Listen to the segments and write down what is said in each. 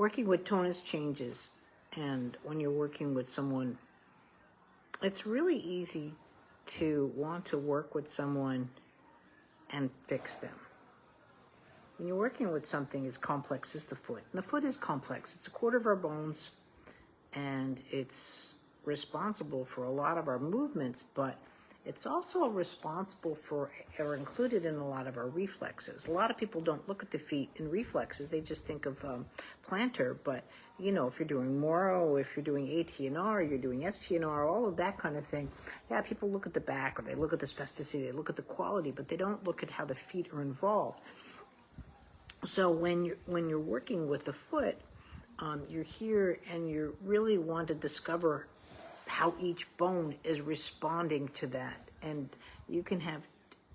working with tonus changes, and when you're working with someone, it's really easy to want to work with someone and fix them. When you're working with something as complex as the foot, and the foot is complex, it's a quarter of our bones, and it's responsible for a lot of our movements, but it's also responsible for, or included in a lot of our reflexes. A lot of people don't look at the feet in reflexes. They just think of plantar, but you know, if you're doing Moro, if you're doing ATNR, you're doing STNR, all of that kind of thing. Yeah, people look at the back, or they look at the spasticity, they look at the quality, but they don't look at how the feet are involved. So when you're working with the foot, you're here and you really want to discover how each bone is responding to that. And you can have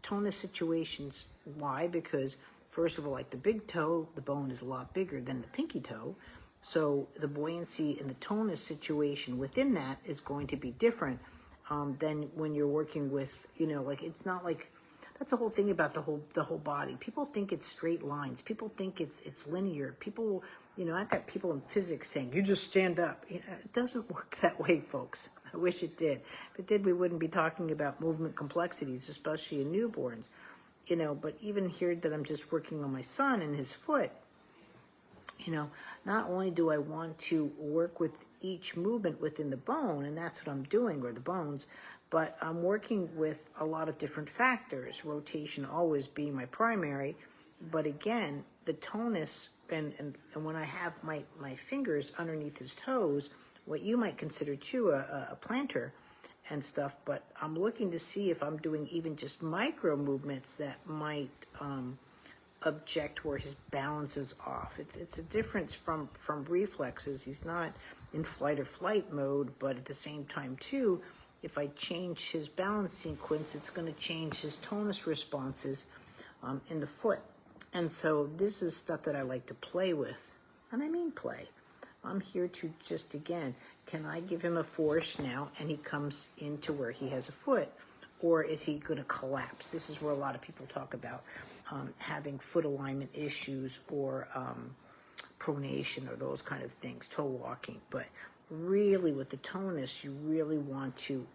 tonus situations. Why? Because first of all, like the big toe, the bone is a lot bigger than the pinky toe. So the buoyancy in the tonus situation within that is going to be different than when you're working with, you know, like it's not like, that's the whole thing about the whole body. People think it's straight lines. People think it's linear. People, you know, I've got people in physics saying, you just stand up. You know, it doesn't work that way, folks. I wish it did. If it did, we wouldn't be talking about movement complexities, especially in newborns. You know, but even here that I'm just working on my son and his foot, you know, not only do I want to work with each movement within the bone, and that's what I'm doing, or the bones, but I'm working with a lot of different factors, rotation always being my primary, but again, the tonus, and when I have my fingers underneath his toes, what you might consider too a plantar and stuff, but I'm looking to see if I'm doing even just micro movements that might object where his balance is off. It's a difference from reflexes. He's not in fight or flight mode, but at the same time too, if I change his balance sequence, it's going to change his tonus responses in the foot. And so this is stuff that I like to play with. And I mean play. I'm here to just, again, can I give him a force now and he comes into where he has a foot? Or is he going to collapse? This is where a lot of people talk about having foot alignment issues or pronation or those kind of things, toe walking. But really with the tonus, you really want to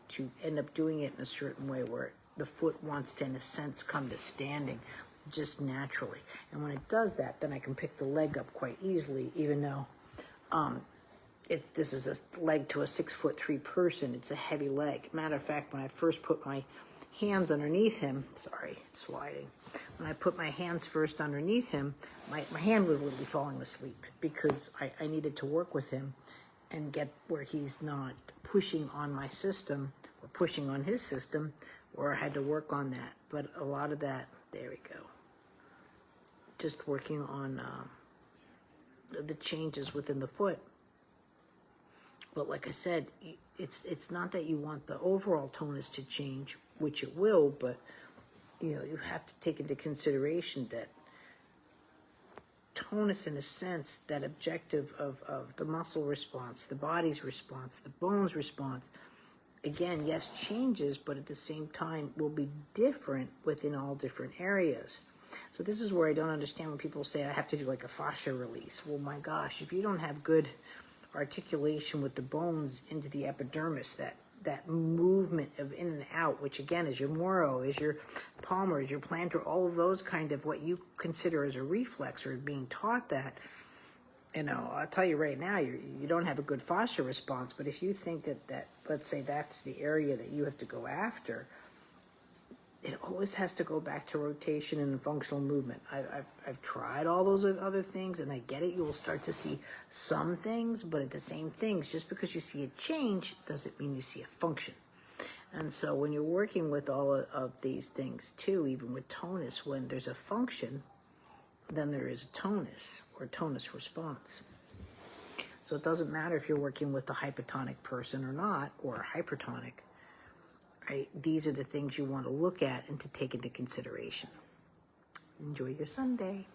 end up doing it in a certain way where the foot wants to, in a sense, come to standing just naturally. And when it does that, then I can pick the leg up quite easily, even though this is a leg to a 6'3" person. It's a heavy leg. Matter of fact, when I first put my hands underneath him, sorry, it's sliding. When I put my hands first underneath him, my hand was literally falling asleep because I needed to work with him and get where he's not pushing on my system or pushing on his system, or I had to work on that. But a lot of that, there we go. Just working on the changes within the foot. But like I said, it's not that you want the overall tonus to change, which it will, but you know, you have to take into consideration that tonus, in a sense, that objective of the muscle response, the body's response, the bone's response, again, yes, changes, but at the same time will be different within all different areas. So this is where I don't understand when people say I have to do like a fascia release. Well, my gosh, if you don't have good articulation with the bones into the epidermis, that movement of in and out, which again is your Moro, is your palmar, is your plantar, all of those kind of what you consider as a reflex or being taught that, you know, I'll tell you right now, you don't have a good fascia response. But if you think that let's say that's the area that you have to go after, it always has to go back to rotation and functional movement. I've tried all those other things, and I get it. You will start to see some things, but at the same things, just because you see a change doesn't mean you see a function. And so when you're working with all of these things too, even with tonus, when there's a function, then there is a tonus or tonus response. So it doesn't matter if you're working with a hypotonic person or not, or a hypertonic. Right? These are the things you want to look at and to take into consideration. Enjoy your Sunday.